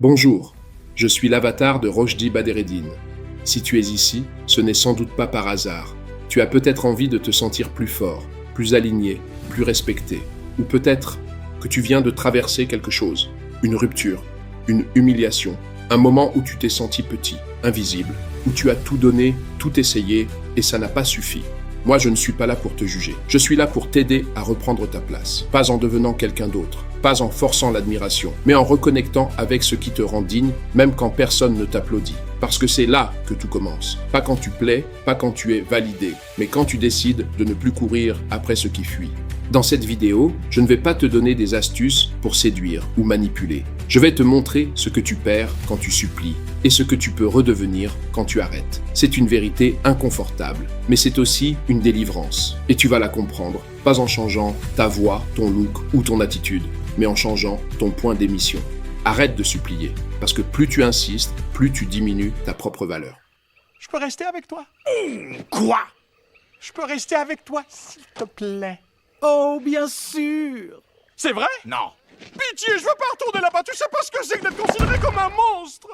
Bonjour, je suis l'avatar de Rochdi Badreddine. Si tu es ici, ce n'est sans doute pas par hasard. Tu as peut-être envie de te sentir plus fort, plus aligné, plus respecté. Ou peut-être que tu viens de traverser quelque chose, une rupture, une humiliation, un moment où tu t'es senti petit, invisible, où tu as tout donné, tout essayé et ça n'a pas suffi. Moi, je ne suis pas là pour te juger. Je suis là pour t'aider à reprendre ta place. Pas en devenant quelqu'un d'autre, pas en forçant l'admiration, mais en reconnectant avec ce qui te rend digne, même quand personne ne t'applaudit. Parce que c'est là que tout commence. Pas quand tu plais, pas quand tu es validé, mais quand tu décides de ne plus courir après ce qui fuit. Dans cette vidéo, je ne vais pas te donner des astuces pour séduire ou manipuler. Je vais te montrer ce que tu perds quand tu supplies et ce que tu peux redevenir quand tu arrêtes. C'est une vérité inconfortable, mais c'est aussi une délivrance. Et tu vas la comprendre, pas en changeant ta voix, ton look ou ton attitude, mais en changeant ton point d'émission. Arrête de supplier, parce que plus tu insistes, plus tu diminues ta propre valeur. Je peux rester avec toi? Quoi? Je peux rester avec toi, s'il te plaît? Oh, bien sûr! C'est vrai? Non. Pitié, je veux pas retourner là-bas, tu sais pas ce que c'est que d'être considéré comme un monstre!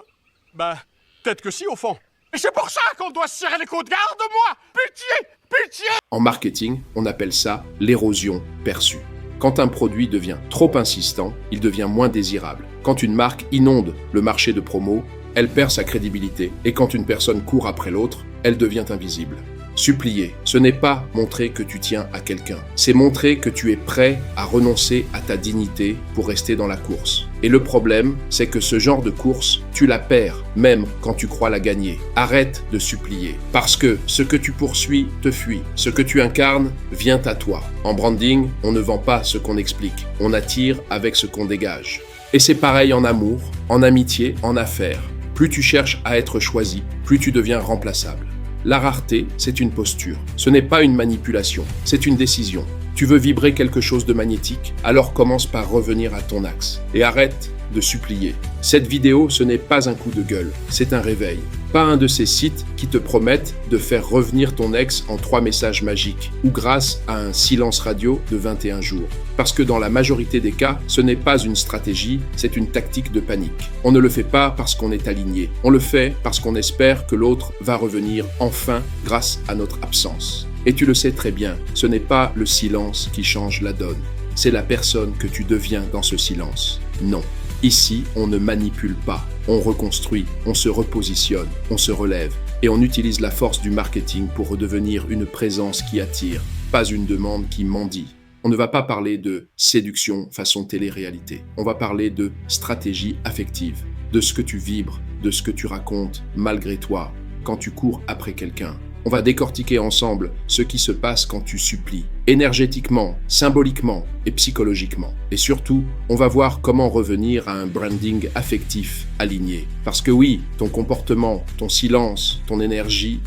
Ben, peut-être que si, au fond. Et c'est pour ça qu'on doit se serrer les coudes, garde-moi! Pitié! Pitié! En marketing, on appelle ça l'érosion perçue. Quand un produit devient trop insistant, il devient moins désirable. Quand une marque inonde le marché de promo, elle perd sa crédibilité. Et quand une personne court après l'autre, elle devient invisible. Supplier, ce n'est pas montrer que tu tiens à quelqu'un, c'est montrer que tu es prêt à renoncer à ta dignité pour rester dans la course. Et le problème, c'est que ce genre de course, tu la perds, même quand tu crois la gagner. Arrête de supplier, parce que ce que tu poursuis te fuit, ce que tu incarnes vient à toi. En branding, on ne vend pas ce qu'on explique, on attire avec ce qu'on dégage. Et c'est pareil en amour, en amitié, en affaires. Plus tu cherches à être choisi, plus tu deviens remplaçable. La rareté, c'est une posture. Ce n'est pas une manipulation, c'est une décision. Tu veux vibrer quelque chose de magnétique, alors commence par revenir à ton axe. Et arrête de supplier. Cette vidéo, ce n'est pas un coup de gueule, c'est un réveil. Pas un de ces sites qui te promettent de faire revenir ton ex en 3 messages magiques, ou grâce à un silence radio de 21 jours. Parce que dans la majorité des cas, ce n'est pas une stratégie, c'est une tactique de panique. On ne le fait pas parce qu'on est aligné, on le fait parce qu'on espère que l'autre va revenir enfin grâce à notre absence. Et tu le sais très bien, ce n'est pas le silence qui change la donne, c'est la personne que tu deviens dans ce silence. Non. Ici, on ne manipule pas, on reconstruit, on se repositionne, on se relève et on utilise la force du marketing pour redevenir une présence qui attire, pas une demande qui mendie. On ne va pas parler de séduction façon télé-réalité, on va parler de stratégie affective, de ce que tu vibres, de ce que tu racontes malgré toi quand tu cours après quelqu'un. On va décortiquer ensemble ce qui se passe quand tu supplies, énergétiquement, symboliquement et psychologiquement. Et surtout, on va voir comment revenir à un branding affectif aligné. Parce que oui, ton comportement, ton silence, ton énergie,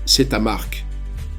c'est ta marque.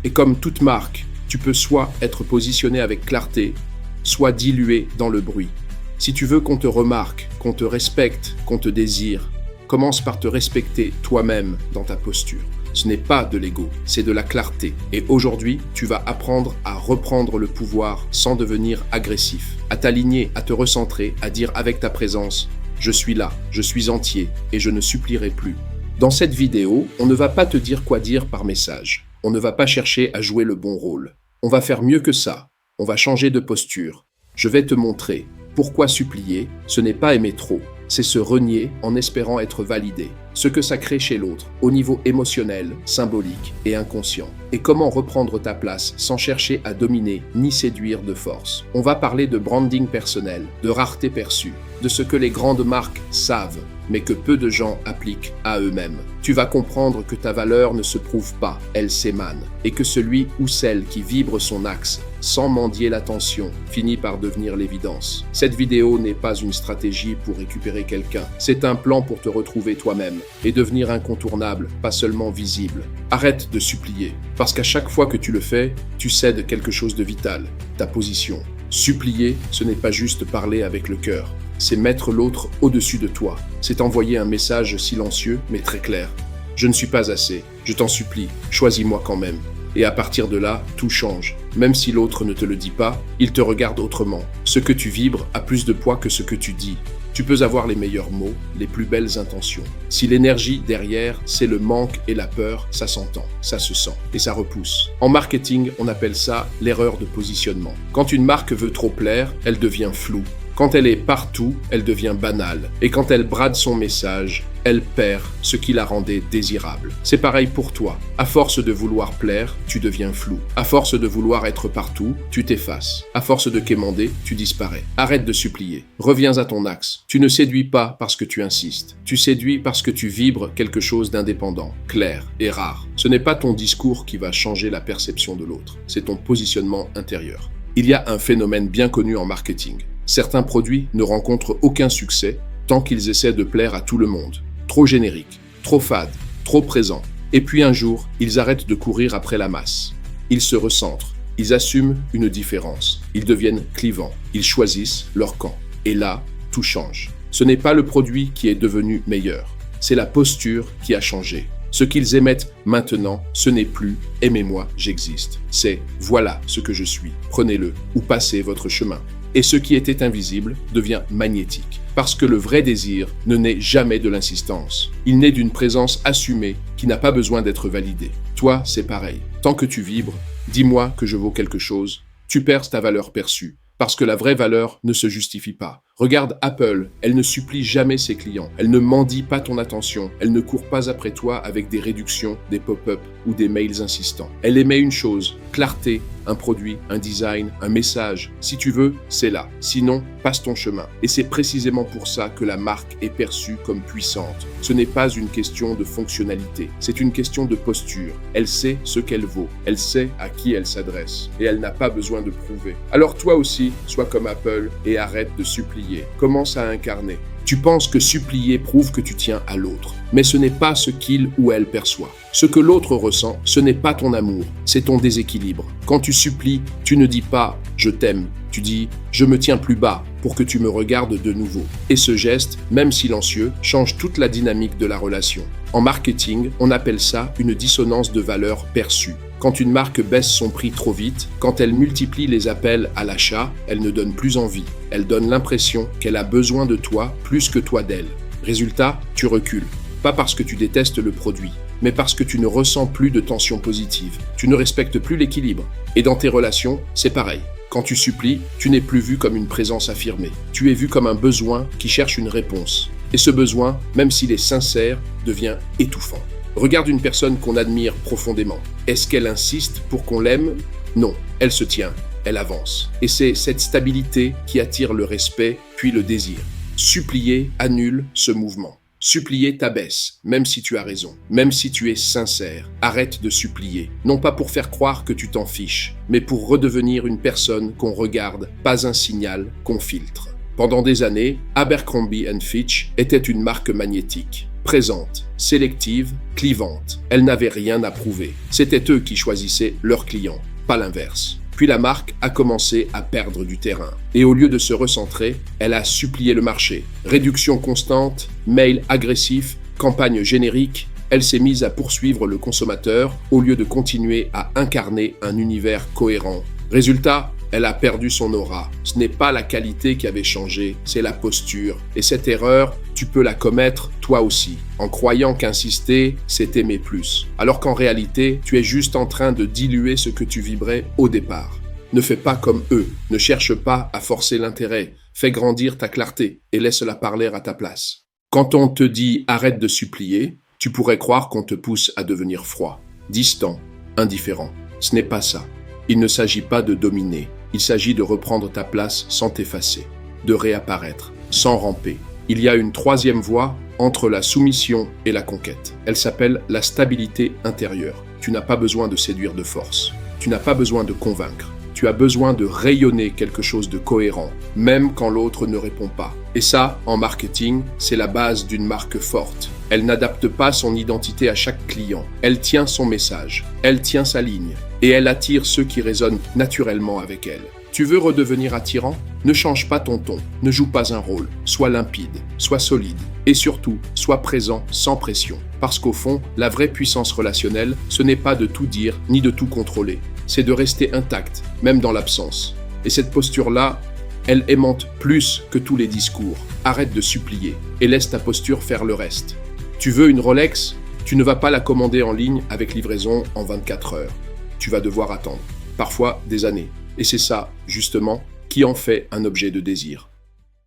Et comme toute marque, tu peux soit être positionné avec clarté, soit dilué dans le bruit. Si tu veux qu'on te remarque, qu'on te respecte, qu'on te désire, commence par te respecter toi-même dans ta posture. Ce n'est pas de l'ego, c'est de la clarté. Et aujourd'hui, tu vas apprendre à reprendre le pouvoir sans devenir agressif, à t'aligner, à te recentrer, à dire avec ta présence « Je suis là, je suis entier et je ne supplierai plus ». Dans cette vidéo, on ne va pas te dire quoi dire par message. On ne va pas chercher à jouer le bon rôle. On va faire mieux que ça. On va changer de posture. Je vais te montrer pourquoi supplier, ce n'est pas aimer trop. C'est se renier en espérant être validé. Ce que ça crée chez l'autre, au niveau émotionnel, symbolique et inconscient. Et comment reprendre ta place sans chercher à dominer ni séduire de force. On va parler de branding personnel, de rareté perçue, de ce que les grandes marques savent, mais que peu de gens appliquent à eux-mêmes. Tu vas comprendre que ta valeur ne se prouve pas, elle s'émane, et que celui ou celle qui vibre son axe, sans mendier l'attention, finit par devenir l'évidence. Cette vidéo n'est pas une stratégie pour récupérer quelqu'un, c'est un plan pour te retrouver toi-même et devenir incontournable, pas seulement visible. Arrête de supplier, parce qu'à chaque fois que tu le fais, tu cèdes quelque chose de vital, ta position. Supplier, ce n'est pas juste parler avec le cœur, c'est mettre l'autre au-dessus de toi. C'est envoyer un message silencieux mais très clair. Je ne suis pas assez, je t'en supplie, choisis-moi quand même. Et à partir de là, tout change. Même si l'autre ne te le dit pas, il te regarde autrement. Ce que tu vibres a plus de poids que ce que tu dis. Tu peux avoir les meilleurs mots, les plus belles intentions. Si l'énergie derrière, c'est le manque et la peur, ça s'entend, ça se sent et ça repousse. En marketing, on appelle ça l'erreur de positionnement. Quand une marque veut trop plaire, elle devient floue. Quand elle est partout, elle devient banale. Et quand elle brade son message, elle perd ce qui la rendait désirable. C'est pareil pour toi. À force de vouloir plaire, tu deviens flou. À force de vouloir être partout, tu t'effaces. À force de quémander, tu disparais. Arrête de supplier. Reviens à ton axe. Tu ne séduis pas parce que tu insistes. Tu séduis parce que tu vibres quelque chose d'indépendant, clair et rare. Ce n'est pas ton discours qui va changer la perception de l'autre. C'est ton positionnement intérieur. Il y a un phénomène bien connu en marketing. Certains produits ne rencontrent aucun succès tant qu'ils essaient de plaire à tout le monde. Trop générique, trop fade, trop présent. Et puis un jour, ils arrêtent de courir après la masse. Ils se recentrent, ils assument une différence. Ils deviennent clivants, ils choisissent leur camp. Et là, tout change. Ce n'est pas le produit qui est devenu meilleur, c'est la posture qui a changé. Ce qu'ils émettent maintenant, ce n'est plus « aimez-moi, j'existe ». C'est « voilà ce que je suis, prenez-le ou passez votre chemin ». Et ce qui était invisible devient magnétique. Parce que le vrai désir ne naît jamais de l'insistance. Il naît d'une présence assumée qui n'a pas besoin d'être validée. Toi, c'est pareil. Tant que tu vibres, dis-moi que je vaux quelque chose, tu perds ta valeur perçue. Parce que la vraie valeur ne se justifie pas. Regarde Apple, elle ne supplie jamais ses clients, elle ne mendie pas ton attention, elle ne court pas après toi avec des réductions, des pop-up ou des mails insistants. Elle émet une chose, clarté, un produit, un design, un message. Si tu veux, c'est là. Sinon, passe ton chemin. Et c'est précisément pour ça que la marque est perçue comme puissante. Ce n'est pas une question de fonctionnalité, c'est une question de posture. Elle sait ce qu'elle vaut, elle sait à qui elle s'adresse, et elle n'a pas besoin de prouver. Alors toi aussi, sois comme Apple et arrête de supplier. Commence à incarner. Tu penses que supplier prouve que tu tiens à l'autre, mais ce n'est pas ce qu'il ou elle perçoit. Ce que l'autre ressent, ce n'est pas ton amour, c'est ton déséquilibre. Quand tu supplies, tu ne dis pas « je t'aime », tu dis « je me tiens plus bas pour que tu me regardes de nouveau ». Et ce geste, même silencieux, change toute la dynamique de la relation. En marketing, on appelle ça une dissonance de valeur perçue. Quand une marque baisse son prix trop vite, quand elle multiplie les appels à l'achat, elle ne donne plus envie. Elle donne l'impression qu'elle a besoin de toi plus que toi d'elle. Résultat, tu recules. Pas parce que tu détestes le produit, mais parce que tu ne ressens plus de tension positive. Tu ne respectes plus l'équilibre. Et dans tes relations, c'est pareil. Quand tu supplies, tu n'es plus vu comme une présence affirmée. Tu es vu comme un besoin qui cherche une réponse. Et ce besoin, même s'il est sincère, devient étouffant. Regarde une personne qu'on admire profondément. Est-ce qu'elle insiste pour qu'on l'aime ? Non, elle se tient, elle avance. Et c'est cette stabilité qui attire le respect, puis le désir. Supplier annule ce mouvement. Supplier t'abaisse, même si tu as raison, même si tu es sincère. Arrête de supplier, non pas pour faire croire que tu t'en fiches, mais pour redevenir une personne qu'on regarde, pas un signal qu'on filtre. Pendant des années, Abercrombie & Fitch était une marque magnétique. Présente, sélective, clivante. Elle n'avait rien à prouver. C'était eux qui choisissaient leurs clients, pas l'inverse. Puis la marque a commencé à perdre du terrain. Et au lieu de se recentrer, elle a supplié le marché. Réduction constante, mails agressifs, campagne générique, elle s'est mise à poursuivre le consommateur au lieu de continuer à incarner un univers cohérent. Résultat, elle a perdu son aura. Ce n'est pas la qualité qui avait changé, c'est la posture. Et cette erreur, tu peux la commettre toi aussi, en croyant qu'insister, c'est aimer plus. Alors qu'en réalité, tu es juste en train de diluer ce que tu vibrais au départ. Ne fais pas comme eux, ne cherche pas à forcer l'intérêt. Fais grandir ta clarté et laisse-la parler à ta place. Quand on te dit « arrête de supplier », tu pourrais croire qu'on te pousse à devenir froid, distant, indifférent. Ce n'est pas ça. Il ne s'agit pas de dominer. Il s'agit de reprendre ta place sans t'effacer, de réapparaître, sans ramper. Il y a une troisième voie entre la soumission et la conquête. Elle s'appelle la stabilité intérieure. Tu n'as pas besoin de séduire de force. Tu n'as pas besoin de convaincre. Tu as besoin de rayonner quelque chose de cohérent, même quand l'autre ne répond pas. Et ça, en marketing, c'est la base d'une marque forte. Elle n'adapte pas son identité à chaque client. Elle tient son message. Elle tient sa ligne. Et elle attire ceux qui résonnent naturellement avec elle. Tu veux redevenir attirant ? Ne change pas ton ton, ne joue pas un rôle, sois limpide, sois solide et surtout, sois présent sans pression. Parce qu'au fond, la vraie puissance relationnelle, ce n'est pas de tout dire ni de tout contrôler, c'est de rester intact, même dans l'absence. Et cette posture-là, elle aimante plus que tous les discours. arrête de supplier et laisse ta posture faire le reste. Tu veux une Rolex? Tu ne vas pas la commander en ligne avec livraison en 24 heures. Tu vas devoir attendre, parfois des années. Et c'est ça, justement, qui en fait un objet de désir.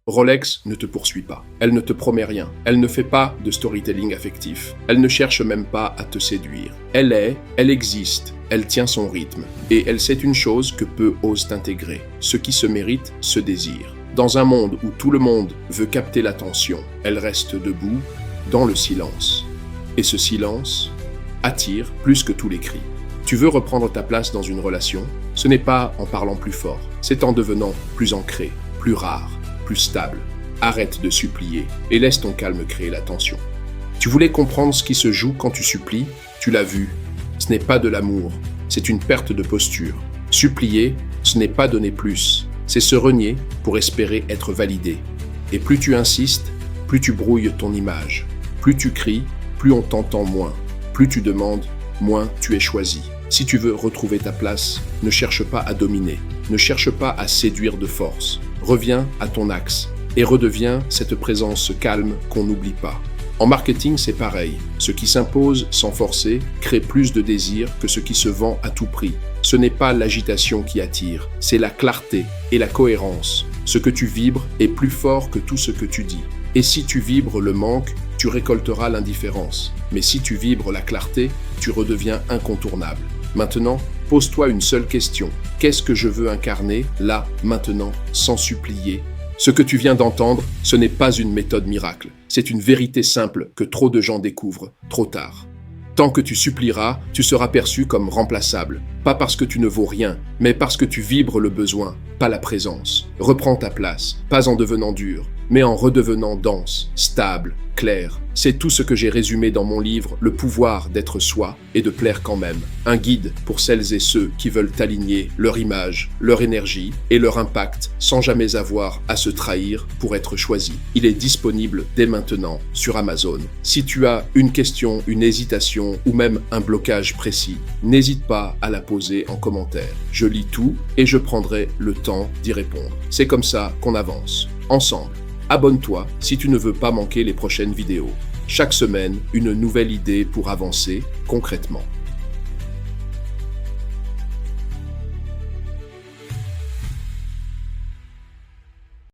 Rolex ne te poursuit pas, elle ne te promet rien, elle ne fait pas de storytelling affectif, elle ne cherche même pas à te séduire. Elle existe, elle tient son rythme, et elle sait une chose que peu osent intégrer, ce qui se mérite se désire. Dans un monde où tout le monde veut capter l'attention, elle reste debout, dans le silence. Et ce silence attire plus que tous les cris. Tu veux reprendre ta place dans une relation? Ce n'est pas en parlant plus fort, c'est en devenant plus ancré, plus rare, plus stable. Arrête de supplier et laisse ton calme créer la tension. Tu voulais comprendre ce qui se joue quand tu supplies? Tu l'as vu. Ce n'est pas de l'amour, c'est une perte de posture. Supplier, ce n'est pas donner plus, c'est se renier pour espérer être validé. Et plus tu insistes, plus tu brouilles ton image. Plus tu cries, plus on t'entend moins. Plus tu demandes, moins tu es choisi. Si tu veux retrouver ta place, ne cherche pas à dominer, ne cherche pas à séduire de force. Reviens à ton axe et redeviens cette présence calme qu'on n'oublie pas. En marketing, c'est pareil. Ce qui s'impose sans forcer crée plus de désir que ce qui se vend à tout prix. Ce n'est pas l'agitation qui attire, c'est la clarté et la cohérence. Ce que tu vibres est plus fort que tout ce que tu dis. Et si tu vibres le manque, tu récolteras l'indifférence. Mais si tu vibres la clarté, tu redeviens incontournable. Maintenant, pose-toi une seule question. Qu'est-ce que je veux incarner, là, maintenant, sans supplier? Ce que tu viens d'entendre, ce n'est pas une méthode miracle. C'est une vérité simple que trop de gens découvrent trop tard. Tant que tu supplieras, tu seras perçu comme remplaçable. Pas parce que tu ne vaux rien, mais parce que tu vibres le besoin, pas la présence. Reprends ta place, pas en devenant dur, mais en redevenant dense, stable, clair. C'est tout ce que j'ai résumé dans mon livre « Le pouvoir d'être soi et de plaire quand même ». Un guide pour celles et ceux qui veulent aligner leur image, leur énergie et leur impact sans jamais avoir à se trahir pour être choisi. Il est disponible dès maintenant sur Amazon. Si tu as une question, une hésitation ou même un blocage précis, n'hésite pas à la poser en commentaire. Je lis tout et je prendrai le temps d'y répondre. C'est comme ça qu'on avance, ensemble. Abonne-toi si tu ne veux pas manquer les prochaines vidéos. Chaque semaine, une nouvelle idée pour avancer concrètement.